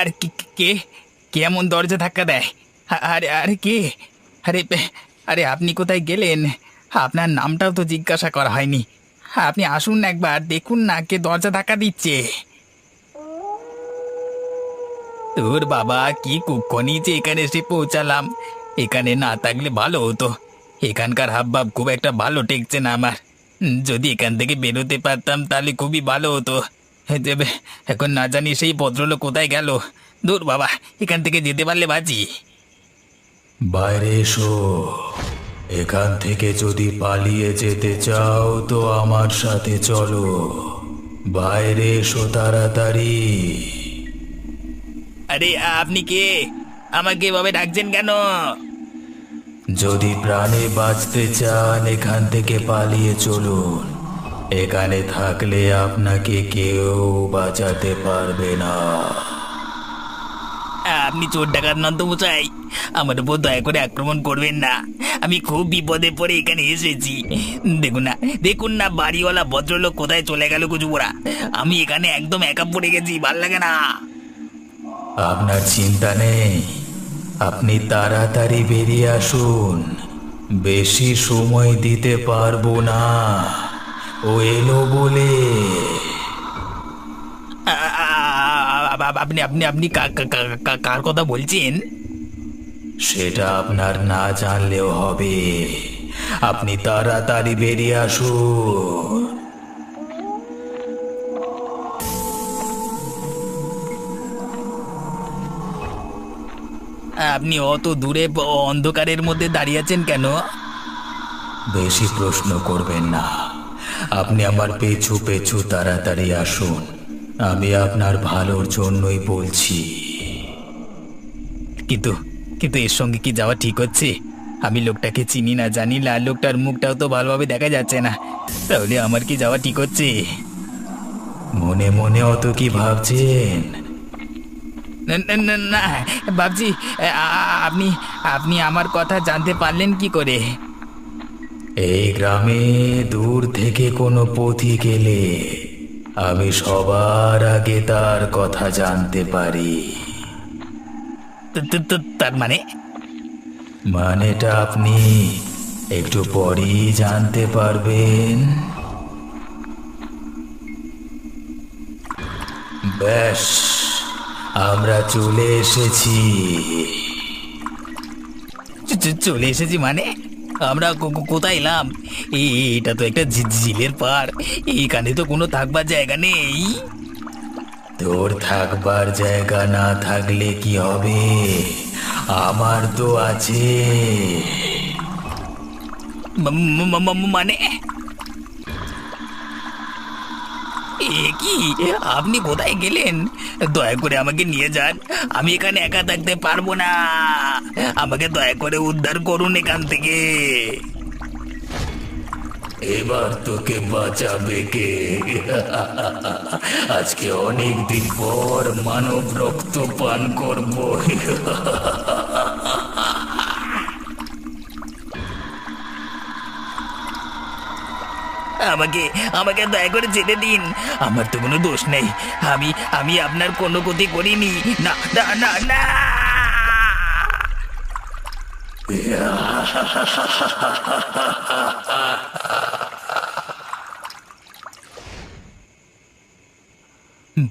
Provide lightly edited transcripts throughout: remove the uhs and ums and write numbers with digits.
আর কে কে কে এমন দরজা ধাক্কা দেয়? আরে আরে কে? আরে আরে আপনি কোথায় গেলেন? আপনার নামটাও তো জিজ্ঞাসা করা হয়নি। আপনি আসুন না, একবার দেখুন না কে দরজা ধাক্কা দিচ্ছে। তোর বাবা, কি কুক্ষণই যে এখানে এসে পৌঁছালাম। এখানে না থাকলে ভালো হতো। এখানকার হাবভাব খুব একটা ভালো ঠেকছে না আমার। যদি এখান থেকে বেরোতে পারতাম তাহলে খুবই ভালো হতো। দেবে, এখন না জানি সেই ভদ্রলোক কোথায় গেল। দূর বাবা, এখান থেকে যেতে পারলে বাঁচি। বাইরে এসো। এখান থেকে যদি পালিয়ে যেতে চাও তো আমার সাথে চলো। বাইরে এসো তাড়াতাড়ি। আরে আপনি কে? আমাকে এভাবে ডাকছেন কেন? যদি প্রাণে বাঁচতে চান এখান থেকে পালিয়ে চলুন। এখানে থাকলে আপনাকে কেউ বাঁচাতে পারবে না। আপনি চোর ডাকাত নন তো মশাই? আমার উপর দয়া করে আক্রমণ করবেন না। আমি খুব বিপদে পড়ে এখানে এসেছি। দেখুন না, দেখুন না বাড়িওয়ালা ভদ্রলোক কোথায় চলে গেল কুচুবোড়া। আমি এখানে একদম একা পড়ে গেছি, ভাল লাগে না। আপনার চিন্তা নেই, আপনি তাড়াতাড়ি বেরিয়ে আসুন। বেশি সময় দিতে পারবো না। ও এলো বলে। আপনি আপনি আপনি কার কথা বলছেন? সেটা আপনার না জানলেও হবে। আপনি তাড়াতাড়ি বেরিয়ে আসুন। আপনি অত দূরে অন্ধকারের মধ্যে দাঁড়িয়ে আছেন কেন? বেশি প্রশ্ন করবেন না। আপনি আমার পেছু পেছু তাড়াতাড়ি আসুন। আমি আপনার ভালোর জন্যই বলছি। কিন্তু কিন্তু এর সঙ্গে কি যাওয়া ঠিক হচ্ছে? আমি লোকটাকে চিনি না, জানি না, লোকটার মুখটাও তো ভালোভাবে দেখা যাচ্ছে না। তাহলে আমার কি যাওয়া ঠিক হচ্ছে? মনে মনে অত কি ভাবছেন? না না না না, ভাবছি আপনি আপনি আমার কথা জানতে পারলেন কি করে? এই গ্রামে দূর থেকে কোনো পথিক এলে আমি সবার আগে তার কথা জানতে পারি। তার মানে? মানেটা আপনি একটু পরেই জানতে পারবেন। ব্যাস, আমরা চলে এসেছি। চলে এসেছি মানে? আমরা কোথায় এলাম? এটা তো একটা ঝিলের পার। এখানে তো কোনো থাকবার জায়গা নেই। তোর থাকবার জায়গা না থাকলে কি হবে? আমার তো আছে। মানে কি? আপনি কোথায় গেলেন? দয়া করে আমাকে নিয়ে যান। আমি এখানে একা থাকতে পারবো না। আমাকে দয়া করে উদ্ধার করুন এখান থেকে। এবার তোকে বাঁচাবে কে? আজকে অনেক দিন পর মানব রক্ত পান করব। আমাকে আমাকে দয়া করে যেতে দিন। আমার তো কোনো দোষ নেই। আমি আমি আপনার কোনো ক্ষতি করিনি। না না না না।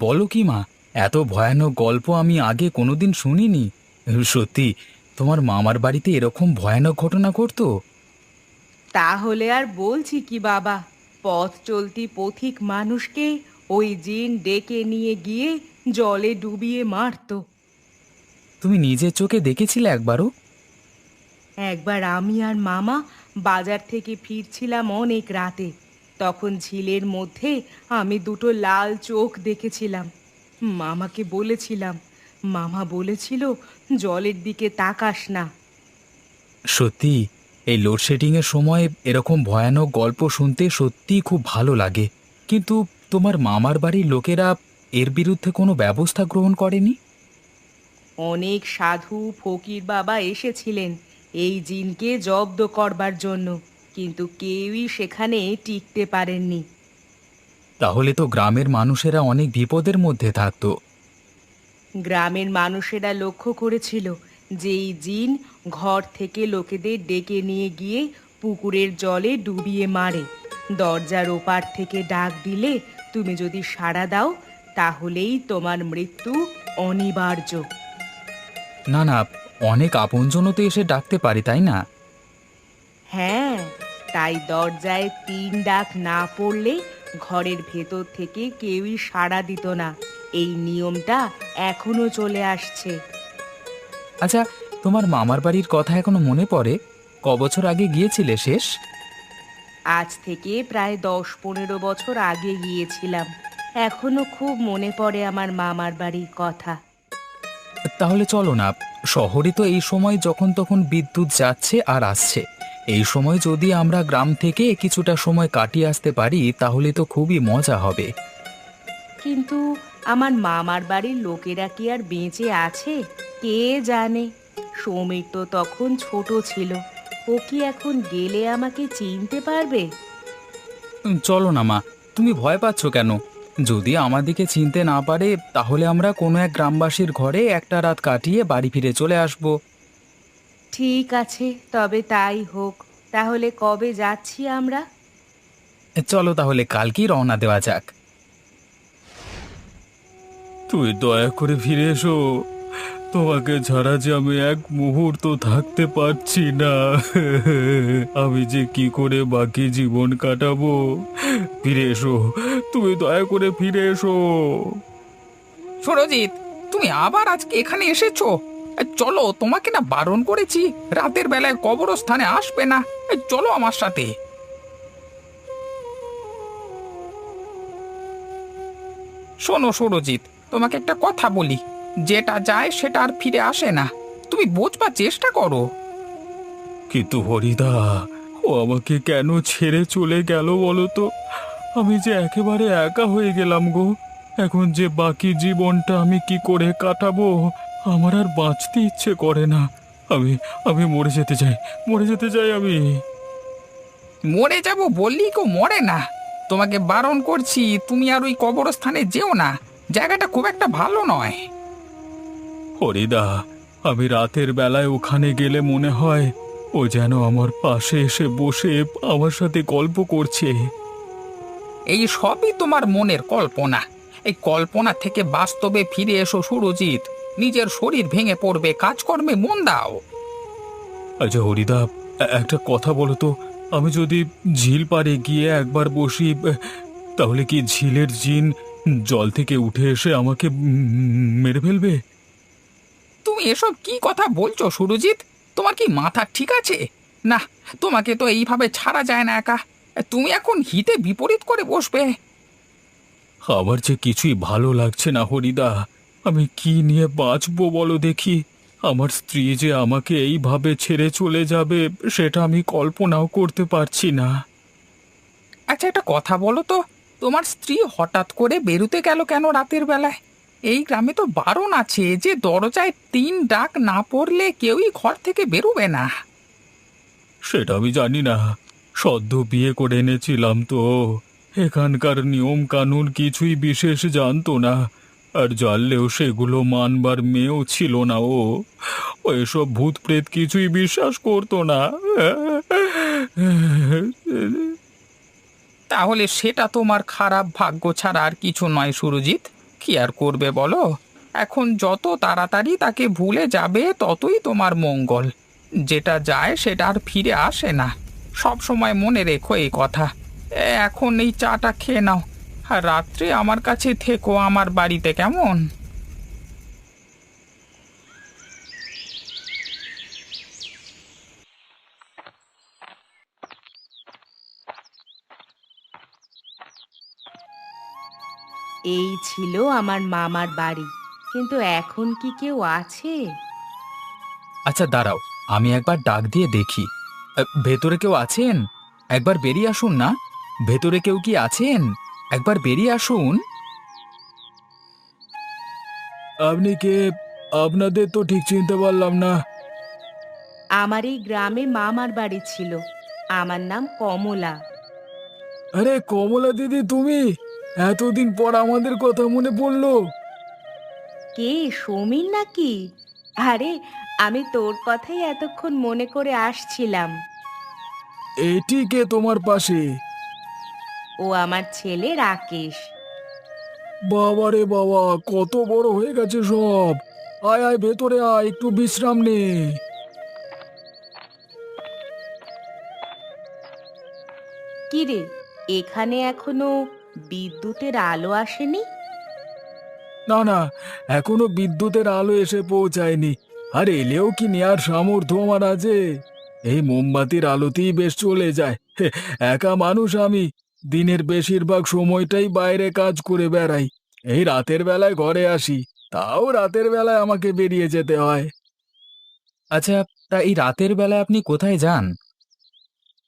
বলো কি মা, এত ভয়ানক গল্প আমি আগে কোনোদিন শুনিনি। সত্যি তোমার মামার বাড়িতে এরকম ভয়ানক ঘটনা ঘটতো? তাহলে আর বলছি কি বাবা, পথ চলতি পথিক মানুষকে ওই জিন ডেকে নিয়ে গিয়ে জলে ডুবিয়ে মারতো। তুমি নিজের চোখে দেখেছিলে একবারও? একবার আমি আর মামা বাজার থেকে ফিরছিলাম অনেক রাতে। তখন ঝিলের মধ্যে আমি দুটো লাল চোখ দেখেছিলাম। মামাকে বলেছিলাম, মামা বলেছিল জলের দিকে তাকাস না। সত্যি, এই লোডশেডিংয়ের সময় এরকম ভয়ানক গল্প শুনতে সত্যিই খুব ভালো লাগে। কিন্তু তোমার মামার বাড়ির লোকেরা এর বিরুদ্ধে কোনো ব্যবস্থা গ্রহণ করেনি? অনেক সাধু ফকির বাবা এসেছিলেন এই জিনকে জব্দ করবার জন্য, কিন্তু কেউই সেখানে টিকতে পারেননি। তাহলে তো গ্রামের মানুষেরা অনেক বিপদের মধ্যে থাকতো। গ্রামের মানুষেরা লক্ষ্য করেছিল যে এই জিন ঘর থেকে লোকেদের ডেকে নিয়ে গিয়ে পুকুরের জলে ডুবিয়ে মারে। দরজার ওপার থেকে ডাক দিলে তুমি যদি সাড়া দাও তাহলেই তোমার মৃত্যু অনিবার্য। না না, অনেক আপনজনও তো এসে ডাকতে পারি, তাই না? হ্যাঁ, তাই দরজায় ৩ ডাক না পড়লে ঘরের ভেতর থেকে কেউই সাড়া দিত না। এই নিয়মটা এখনো চলে আসছে। আচ্ছা, তোমার মামার বাড়ির কথা এখনো মনে পড়ে? ক বছর আগে গিয়েছিলে শেষ? আজ থেকে প্রায় ১০-১৫ বছর আগে গিয়েছিলাম। এখনো খুব মনে পড়ে আমার মামার বাড়ির কথা। তাহলে চলো না, শহরে তো এই সময় যখন তখন বিদ্যুৎ যাচ্ছে আর আসছে। এই সময় যদি আমরা গ্রাম থেকে কিছুটা সময় কাটিয়ে আসতে পারি তাহলে তো খুবই মজা হবে। কিন্তু আমার মামার বাড়ির লোকেরা কি আর বেঁচে আছে কে জানে। সমীর তো তখন ছোট ছিল, ও কি এখন গেলে আমাকে চিনতে পারবে? চলো না মা, তুমি ভয় পাচ্ছ কেন? যদি আমাদেরকে চিনতে না পারে তাহলে আমরা কোনো এক গ্রামবাসীর ঘরে একটা রাত কাটিয়ে বাড়ি ফিরে চলে আসব। ঠিক আছে, তবে তাই হোক। তাহলে কবে যাচ্ছি আমরা? চলো তাহলে কালকেই রওনা দেওয়া যাক। তুই দয়া করে ফিরে এসো, তোমাকে ছাড়া যে আমি এক মুহূর্ত থাকতে পারছি না। আমি যে কি করে বাকি জীবন কাটাবো। ফিরে এসো, তুমি দয়া করে ফিরে এসো। সুরজিৎ, তুমি আবার আজকে এখানে এসেছো? চলো, তোমাকে না বারণ করেছি রাতের বেলায় কবরস্থানে আসবে না। চলো আমার সাথে। শোনো সুরজিৎ, তোমাকে একটা কথা বলি, যেটা যায় সেটা আর ফিরে আসে না। তুমি বোঝবার চেষ্টা করো। কিন্তু হরিদা, ও আমাকে কেন ছেড়ে চলে গেল বলো তো? আমি যে একেবারে একা হয়ে গেলাম গো। এখন যে বাকি জীবনটা আমি কি করে কাটাবো, আমার আর বাঁচতে ইচ্ছে করে না। আমি আমি মরে যেতে চাই, মরে যেতে চাই আমি। মরে যাব বললেই কেউ মরে না। তোমাকে বারণ করছি, তুমি আর ওই কবরস্থানে যেও না। জায়গাটা খুব একটা ভালো নয়। হরিদা, আমি রাতের বেলায় ওখানে গেলে মনে হয় ও যেন আমার পাশে এসে বসে আমার সাথে গল্প করছে। এই সবই তোমার মনের কল্পনা। এই কল্পনা থেকে বাস্তবে ফিরে এসো সুরজিৎ। নিজের শরীর ভেঙে পড়বে, কাজকর্মে মন দাও। আচ্ছা হরিদা, একটা কথা বলো তো, আমি যদি ঝিল পাড়ে গিয়ে একবার বসি, তাহলে কি ঝিলের জিন জল থেকে উঠে এসে আমাকে মেরে ফেলবে? তুমি এসব কি কথা বলছো সুরজিৎ? তোমার কি মাথা ঠিক আছে? না, তোমাকে তো এইভাবে ছাড়া যায় না একা। তুমি এখন হিতে বিপরীত করে বসবে। আমার যে কিছুই ভালো লাগছে না হরিদা। আমি কি নিয়ে বাঁচবো বলো দেখি? আমার স্ত্রী যে আমাকে এইভাবে ছেড়ে চলে যাবে সেটা আমি কল্পনাও করতে পারছি না। আচ্ছা, একটা কথা বলো তো, তোমার স্ত্রী হঠাৎ করে বেরুতে গেল কেন রাতের বেলায়? এই গ্রামে তো বারণ আছে যে দরজায় ৩ ডাক না পড়লে কেউই ঘর থেকে বেরোবে না। সেটা আমি জানি না, সদ্য বিয়ে করে এনেছিলাম তো। এখানকার নিয়ম কানুন কিছুই বিশেষ জানতো না, আর জানলেও সেগুলো মানবার মেয়েও ছিল না ও। ও এসব ভূত প্রেত কিছুই বিশ্বাস করতো না। তাহলে সেটা তোমার খারাপ ভাগ্য ছাড়া আর কিছু নয় সুরজিৎ। কি আর করবে বলো? এখন যত তাড়াতাড়ি তাকে ভুলে যাবে ততই তোমার মঙ্গল। যেটা যায় সেটা আর ফিরে আসে না। সব সময় মনে রেখো এই কথা। এখন এই চাটা খেয়ে নাও, আর রাত্রে আমার কাছে থেকো আমার বাড়িতে, কেমন? এই ছিল আমার মামার বাড়ি, কিন্তু এখন কি কেউ আছে? আচ্ছা দাঁড়াও, আমি একবার ডাক দিয়ে দেখি। ভেতরে কেউ আছেন? একবার বেরিয়ে আসুন না। ভেতরে কেউ কি আছেন? একবার বেরিয়ে আসুন। আপনি কে? আপনাদের তো ঠিক চিনতে পারলাম না। আমার এই গ্রামে মামার বাড়ি ছিল। আমার নাম কমলা। আরে কমলা দিদি, তুমি? এতদিন পর আমাদের কথা মনে পড়লো। কে, সমীর নাকি? আরে, আমি তোর কথাই এতক্ষণ মনে করে আসছিলাম। এটি কে তোমার পাশে? ও আমার ছেলে রাকেশ। বাবা রে বাবা, কত বড় হয়ে গেছে সব! আয় আয়, ভেতরে আয়, একটু বিশ্রাম নে। কি রে, এখানে এখনো বিদ্যুতের আলো আসেনি? না না, এখনো বিদ্যুতের আলো এসে পৌঁছায়নি। আর এলেও কি নেয়ার সামর্থ্য আমার আছে? এই মোমবাতির আলোতেই বেশ চলে যায়। একা মানুষ আমি, দিনের বেশিরভাগ সময়টাই বাইরে কাজ করে বেড়াই। এই রাতের বেলায় ঘরে আসি, তাও রাতের বেলায় আমাকে বেরিয়ে যেতে হয়। আচ্ছা, তা এই রাতের বেলায় আপনি কোথায় যান?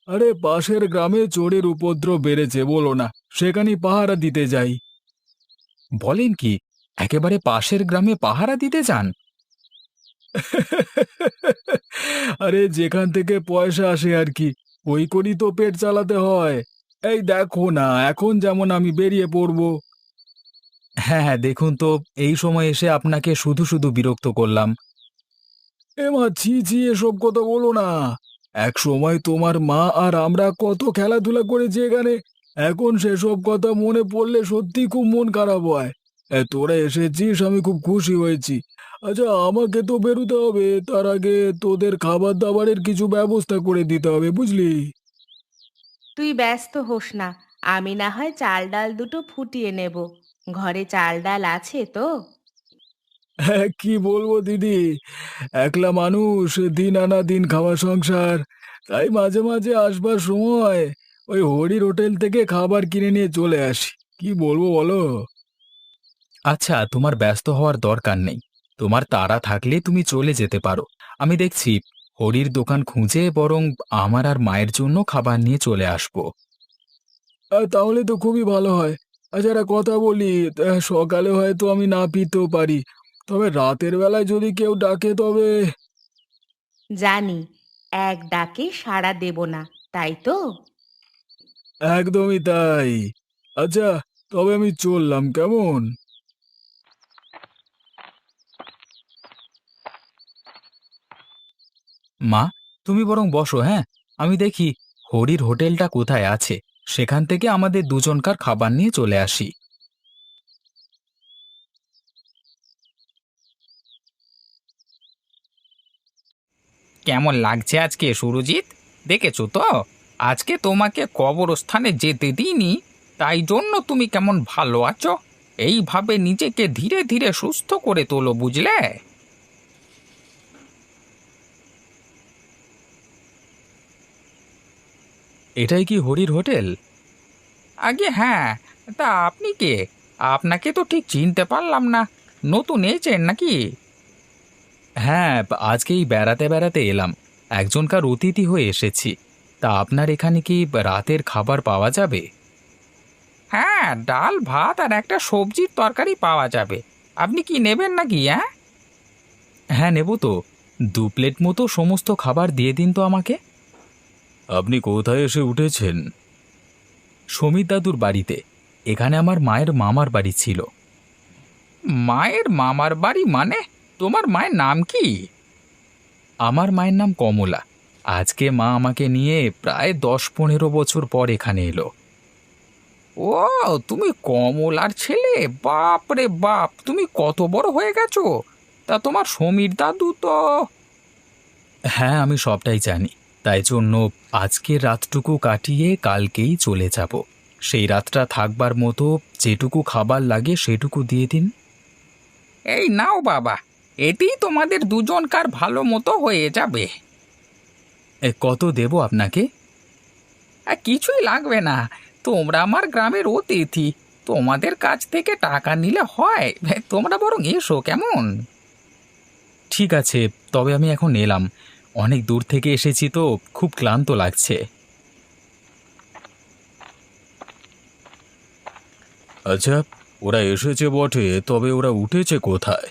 আরে, পাশের গ্রামে চোরের উপদ্রব বেড়েছে বলো না, সেখানেই পাহারা দিতে যাই। বলেন কি, একেবারে পাশের গ্রামে পাহারা দিতে যান? আরে, যেখান থেকে পয়সা আসে আর কি, ওই করি তো পেট চালাতে হয়। এই দেখো না, এখন যেমন আমি বেরিয়ে পড়বো। হ্যাঁ হ্যাঁ, দেখুন তো, এই সময় এসে আপনাকে শুধু শুধু বিরক্ত করলাম। মা, ছি ছি, এসব কথা বলো না। এক সময় তোমার মা আর আমরা কত খেলাধুলা করেছি এখানে। এখন সেসব কথা মনে পড়লে সত্যি খুব মন খারাপ হয়। তোরা এসেছিস, আমি খুব খুশি হয়েছি। আচ্ছা, আমাকে তো বেরোতে হবে, তার আগে তোদের খাবার দাবারের কিছু ব্যবস্থা করে দিতে হবে, বুঝলি? তুই ব্যস্ত হোস না, আমি না হয় চাল ডাল দুটো ফুটিয়ে নেব। ঘরে চাল ডাল আছে তো? হ্যাঁ, কি বলবো দিদি, একলা মানুষ, দিন আনা দিন খাওয়া সংসার। তাই মাঝে মাঝে আসবার সময় ওই হরির হোটেল থেকে খাবার কিনে নিয়ে চলে আসি। কি বলবো বলো? আচ্ছা, তোমার ব্যস্ত হওয়ার দরকার নেই। তোমার তাড়া থাকলে তুমি চলে যেতে পারো। আমি দেখছি হরির দোকান খুঁজে বরং আমার আর মায়ের জন্য খাবার নিয়ে চলে আসবো। তাহলে তো খুবই ভালো হয়। আচ্ছা, একটা কথা বলি, সকালে হয়তো আমি না পিতেও পারি, তবে রাতের বেলায় যদি কেউ ডাকে তবে। জানি, এক ডাকে সাড়া দেব না, তাই তো? একদমই তাই। আচ্ছা, তবে আমি চললাম, কেমন? মা, তুমি বরং বসো, হ্যাঁ? আমি দেখি হরির হোটেলটা কোথায় আছে, সেখান থেকে আমাদের দুজনকার খাবার নিয়ে চলে আসি। কেমন লাগছে আজকে সুরজিৎ? দেখেছো তো, আজকে তোমাকে কবরস্থানে যেতে দিইনি, তাই জন্য তুমি কেমন ভালো আছো। এইভাবে নিজেকে ধীরে ধীরে সুস্থ করে তোলো, বুঝলে? এটাই কি হরির হোটেল? আগে হ্যাঁ। তা আপনি কে? আপনাকে তো ঠিক চিনতে পারলাম না। নতুন এসেছেন নাকি? হ্যাঁ, আজকেই বেড়াতে বেড়াতে এলাম, একজনকার অতিথি হয়ে এসেছি। তা আপনার এখানে কি রাতের খাবার পাওয়া যাবে? হ্যাঁ, ডাল ভাত আর একটা সবজির তরকারি পাওয়া যাবে। আপনি কি নেবেন নাকি? হ্যাঁ, হ্যাঁ, নেব তো। 2 প্লেট মতো সমস্ত খাবার দিয়ে দিন তো আমাকে। আপনি কোথায় এসে উঠেছেন? সমীর দাদুর বাড়িতে। এখানে আমার মায়ের মামার বাড়ি ছিল। মায়ের মামার বাড়ি মানে? তোমার মায়ের নাম কি? আমার মায়ের নাম কমলা। আজকে মা আমাকে নিয়ে প্রায় 10-15 বছর পর এখানে এলো। ও, তুমি কমলার ছেলে? বাপ রে বাপ, তুমি কত বড় হয়ে গেছো! তা তোমার সমীর দাদু তো। হ্যাঁ, আমি সবটাই জানি। তাই জন্য আজকের রাতটুকু কাটিয়ে কালকেই চলে যাব। সেই রাতটা থাকবার মতো যেটুকু খাবার লাগে সেটুকু দিয়ে দিন। এই নাও বাবা, এটি তোমাদের দুজনকার ভালো মতো হয়ে যাবে। কত দেব আপনাকে? কিছুই লাগবে না, তোমরা আমার গ্রামের অতিথি, তোমাদের কাছ থেকে টাকা নিলে হয়? তোমরা বরং এসো, কেমন? ঠিক আছে, তবে আমি এখন এলাম। অনেক দূর থেকে এসেছি তো, খুব ক্লান্ত লাগছে। আচ্ছা, ওরা এসেছে বটে, তবে ওরা উঠেছে কোথায়?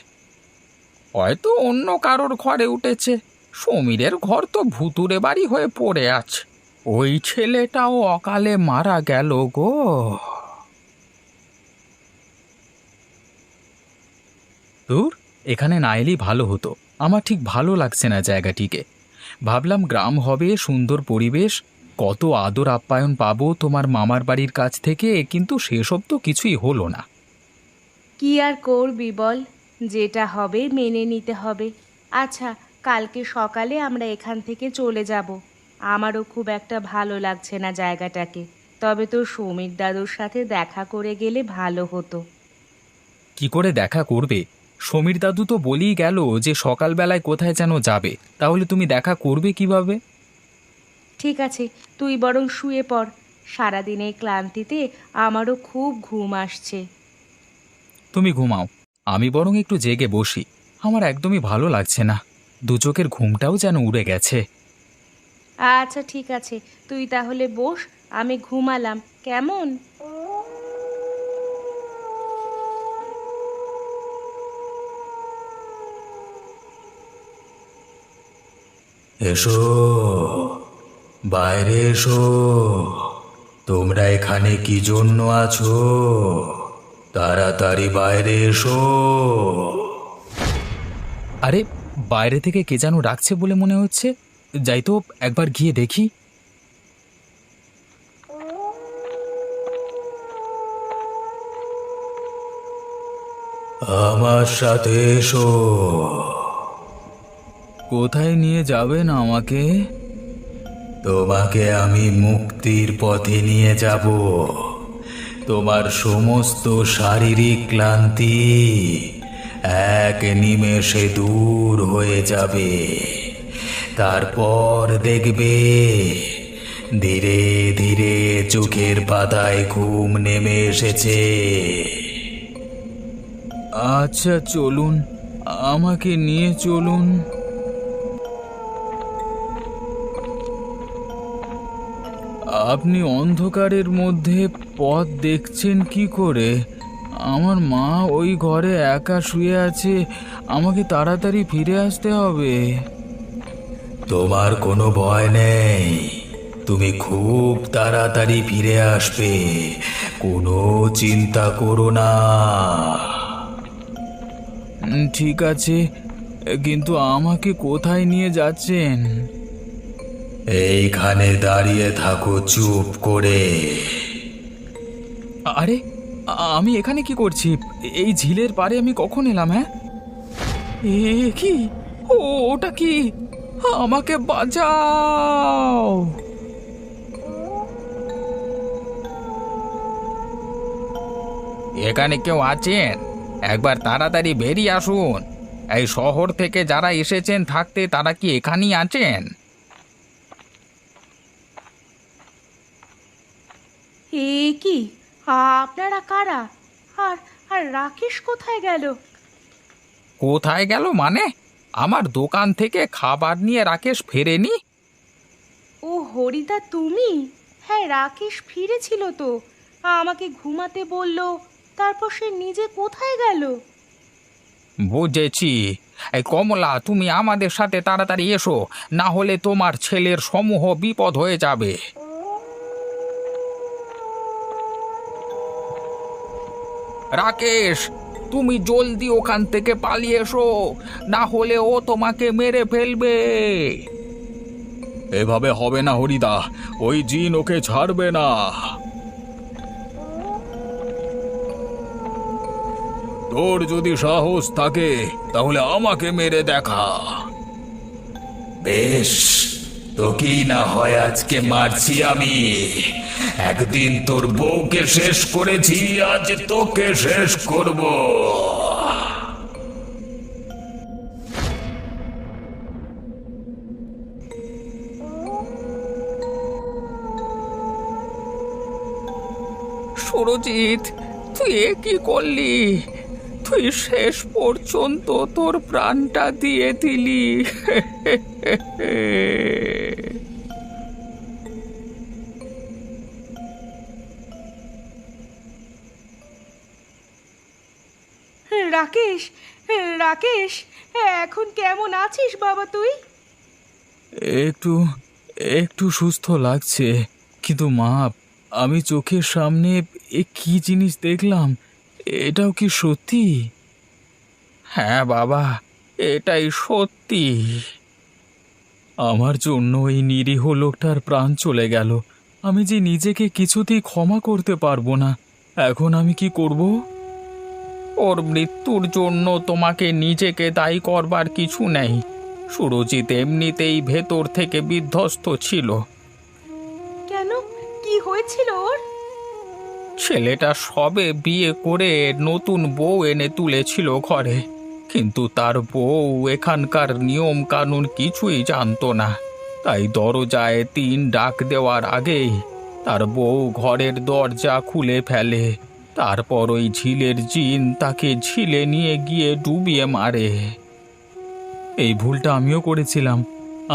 হয়তো অন্য কারোর ঘরে উঠেছে। সমীরের ঘর তো ভুতুরে বাড়ি হয়ে পড়ে আছে। ওই ছেলেটাও অকালে মারা গেল গো। দূর, এখানে না এলেই ভালো হতো। আমার ঠিক ভালো লাগছে না জায়গাটিকে। ভাবলাম গ্রাম হবে, সুন্দর পরিবেশ, কত আদর আপ্যায়ন পাবো তোমার মামার বাড়ির কাছ থেকে, কিন্তু সেসব তো কিছুই হলো না। কি আর করবি বল, যেটা হবে মেনে নিতে হবে। আচ্ছা, কালকে সকালে আমরা এখান থেকে চলে যাব। আমারও খুব একটা ভালো লাগছে না জায়গাটাকে। তবে তোর সমীর দাদুর সাথে দেখা করে গেলে ভালো হতো। কি করে দেখা করবে? সমীর দাদু তো বলেই গেল যে সকালবেলায় কোথায় যেন যাবে, তাহলে তুমি দেখা করবে কিভাবে? ঠিক আছে, তুই বরং শুয়ে পড়। সারাদিনের ক্লান্তিতে আমারও খুব ঘুম আসছে। তুমি ঘুমাও, আমি বরং একটু জেগে বসি। আমার একদমই ভালো লাগছে না, দু চোখের ঘুমটাও যেন উড়ে গেছে। আচ্ছা ঠিক আছে, তুই তাহলে বস, আমি ঘুমালাম কেমন? এসো, বাইরে এসো। তোমরা এখানে কি জন্য আছো? তাড়াতাড়ি বাইরে এসো। আরে, বাইরে থেকে কে যেন ডাকছে বলে মনে হচ্ছে। যাই তো, একবার গিয়ে দেখি। আমার সাথে এসো। কোথায় নিয়ে যাবেন আমাকে? তোমাকে আমি মুক্তির পথে নিয়ে যাব। তোমার সমস্ত শারীরিক ক্লান্তি এক নিমেষে দূর হয়ে যাবে। তারপর দেখবে ধীরে ধীরে চোখের পাতায় ঘুম নেমে এসেছে। আচ্ছা চলুন, আমাকে নিয়ে চলুন। আপনি অন্ধকারের মধ্যে পথ দেখছেন কি করে? আমার মা ওই ঘরে একা শুয়ে আছে, আমাকে তাড়াতাড়ি ফিরে আসতে হবে। তোমার কোনো ভয় নেই, তুমি খুব তাড়াতাড়ি ফিরে আসবে, কোনো চিন্তা করো না। ঠিক আছে, কিন্তু আমাকে কোথায় নিয়ে যাচ্ছেন? এইখানে দাঁড়িয়ে থাকো চুপ করে। আরে, আমি এখানে কি করছি? এই ঝিলের পাড়ে আমি কখন এলাম? হ্যাঁ, কি? ওটা কি? আমাকে বাঁচাও! এখানে কেউ আছেন? একবার তাড়াতাড়ি বেরিয়ে আসুন। এই শহর থেকে যারা এসেছেন থাকতে তারা কি এখানেই আছেন? এ কি, আপনারা কারা? আর আর রাকেশ কোথায় গেল? কোথায় গেল মানে? আমার দোকান থেকে খাবার নিয়ে রাকেশ ফেরেনি। ও হরিদা, তুমি? হ্যাঁ, রাকেশ ফিরেছিল তো, আমাকে ঘুমাতে বলল। তারপর সে নিজে কোথায় গেল? বুঝেছি। এই কমলা, তুমি আমাদের সাথে তাড়াতাড়ি এসো, না হলে তোমার ছেলের সমূহ বিপদ হয়ে যাবে। রাকেশ, তুমি জলদি ওখান থেকে পালিয়ে এসো, না হলে ও তোমাকে মেরে ফেলবে। এভাবে হবে না হরিদা, ওই জিন ওকে ছাড়বে না। তোর যদি সাহস থাকে তাহলে আমাকে মেরে দেখা। বেশ, তোকেই না হয় আজকে মারছি আমি। একদিন তোর বউকে শেষ করেছি, আজ তোকে শেষ করব। সুরজিৎ, তুই এ কি করলি? তুই শেষ পর্যন্ত তোর প্রাণটা দিয়ে দিলি। রাকেশ, রাকেশ, এখন কেমন আছিস বাবা তুই? একটু একটু সুস্থ লাগছে, কিন্তু মা, আমি চোখের সামনে এ কি জিনিস দেখলাম? এটাও কি সত্যি? হ্যাঁ বাবা, এটাই সত্যি। আমার জন্য এই নিরীহ লোকটার প্রাণ চলে গেল। আমি যে নিজেকে কিছুতেই ক্ষমা করতে পারবো না। এখন আমি কি করব? ওর মৃত্যুর জন্য তোমাকে নিজেকে দায়ী করবার কিছু নেই। সুরজিৎ এমনিতেই ভেতর থেকে বিধ্বস্ত ছিল। কেন, কি হয়েছিল ওর? ছেলেটা সবে বিয়ে করে নতুন বউ এনে তুলেছিল ঘরে, কিন্তু তার বউ এখানকার নিয়ম কানুন কিছুই জানতো না। তাই দরজায় 3 ডাক দেওয়ার আগেই তার বউ ঘরের দরজা খুলে ফেলে। তারপর ওই ঝিলের জিন তাকে ঝিলে নিয়ে গিয়ে ডুবিয়ে মারে। এই ভুলটা আমিও করেছিলাম।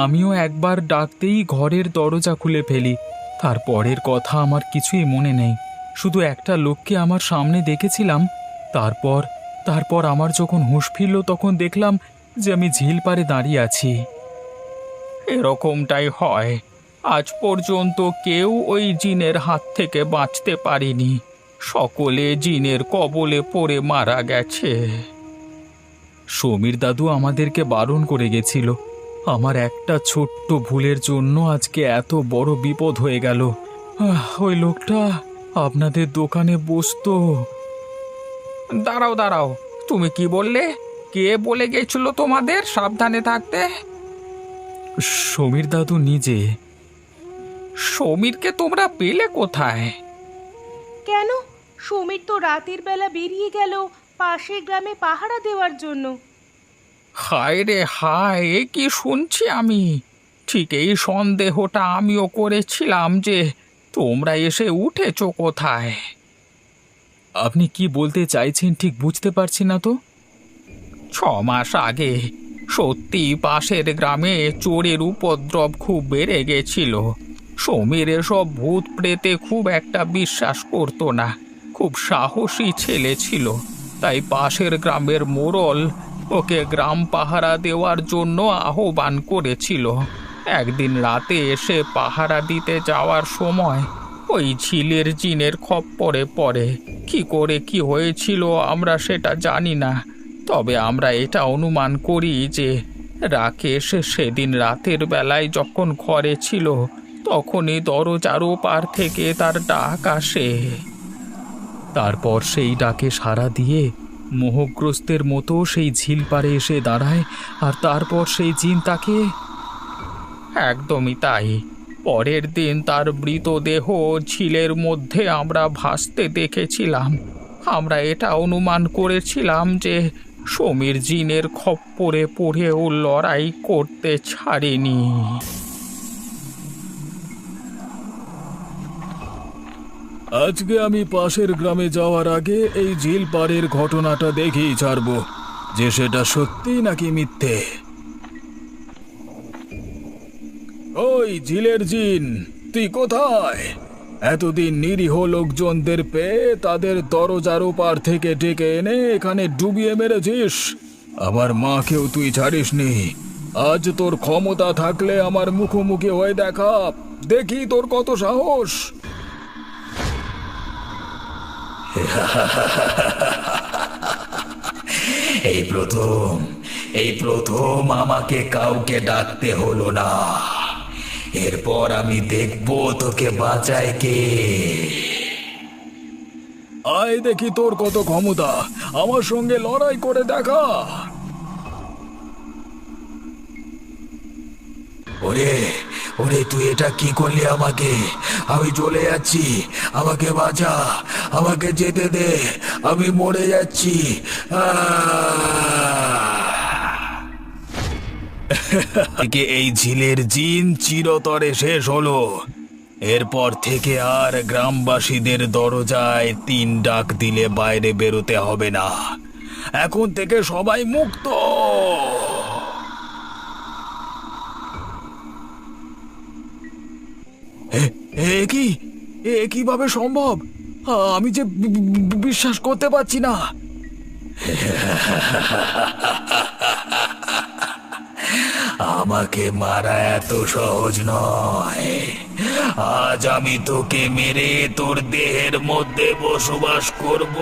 আমিও একবার ডাকতেই ঘরের দরজা খুলে ফেলি। তারপরের কথা আমার কিছুই মনে নেই। শুধু একটা লোককে আমার সামনে দেখেছিলাম। তারপর তারপর আমার যখন হুঁশ ফিরল তখন দেখলাম যে আমি ঝিল পাড়ে দাঁড়িয়ে আছি। এরকমটাই হয়। আজ পর্যন্ত কেউ ওই জিনের হাত থেকে বাঁচতে পারেনি। সকলে জিনের কবলে পড়ে মারা গেছে। সমীর দাদু আমাদেরকে বারণ করে গেছিল। আমার একটা ছোট্ট ভুলের জন্য আজকে এত বড় বিপদ হয়ে গেল। ওই লোকটা আপনাদের দোকানে বসতো। দাঁড়াও দাঁড়াও, তুমি কি বললে? কে বলে গেছিল তোমাদের সাবধানে থাকতে? সমীর দাদু নিজে। সমীরকে তোমরা পেলে কোথায়? কেন, সমীর তো রাতের বেলা বেরিয়ে গেল পাশের গ্রামে পাহারা দেওয়ার জন্য। হায় রে হায়, এ কি শুনছি আমি! ঠিক এই সন্দেহটা আমিও করেছিলাম যে তোমরা এসে উঠেছো কোথায়। আপনি কি বলতে চাইছেন ঠিক বুঝতে পারছি না তো। 6 মাস আগে সত্যি পাশের গ্রামে চোরের উপদ্রব খুব বেড়ে গেছিল। সমীর এসব ভূত প্রেতে খুব একটা বিশ্বাস করতো না। খুব সাহসী ছেলে ছিল, তাই পাশের গ্রামের মোড়ল ওকে গ্রাম পাহারা দেওয়ার জন্য আহ্বান করেছিল। একদিন রাতে এসে পাহারা দিতে যাওয়ার সময় ওই ঝিলের জিনের খপ্পরে পড়ে। কি করে কি হয়েছিল আমরা সেটা জানি না, তবে আমরা এটা অনুমান করি যে রাকেশ সেদিন রাতের বেলায় যখন ঘরে ছিল তখনই দরজার ওপার থেকে তার ডাক আসে। তারপর সেই ডাকে সাড়া দিয়ে মোহগ্রস্তের মতো সেই ঝিল পাড়ে এসে দাঁড়ায়, আর তারপর সেই জিন তাকে। একদমই তাই। পরের দিন তার মৃতদেহ ঝিলের মধ্যে আমরা ভাসতে দেখেছিলাম। আমরা এটা অনুমান করেছিলাম যে সমীর জিনের খপ্পরে পড়েও লড়াই করতে ছাড়েনি। আজকে আমি পাশের গ্রামে যাওয়ার আগে এই ঝিল পাড়ের ঘটনাটা দেখেই ছাড়বো যে সেটা সত্যি নাকি মিথ্যে। ওই ঝিলের জিন, তুই কোথায়? এতদিন নিরীহ লোকজনদের পেয়ে তাদের দরজার ওপার থেকে ডেকে এনে এখানে ডুবিয়ে মেরেছিস। আমার মাকেও তুই ছাড়িসনি। আজ তোর ক্ষমতা থাকলে আমার মুখোমুখি হয়ে দেখা, দেখি তোর কত সাহস। এই প্রথম আমাকে কাউকে ডাকতে হলো না। এরপর আমি দেখবো তোকে বাঁচায় কে। আয় দেখি তোর কত ক্ষমতা, আমার সঙ্গে লড়াই করে দেখা। ওরে ওরে, তুই এটা কি করলি আমাকে? আমি চলে যাচ্ছি, আমাকে বাঁচা, আমাকে যেতে দে, আমি মরে যাচ্ছি। এই ঝিলের জিন চিরতরে শেষ হলো। এরপর থেকে আর গ্রামবাসীদের দরজায় 3 ডাক দিলে বাইরে বেরোতে হবে না। এখন থেকে সবাই মুক্ত। কিভাবে সম্ভব? আমি যে বিশ্বাস করতে পারছি না। আমাকে মারা এত সহজ নয়। আজ আমি তোকে মেরে তোর দেহের মধ্যে বসবাস করব।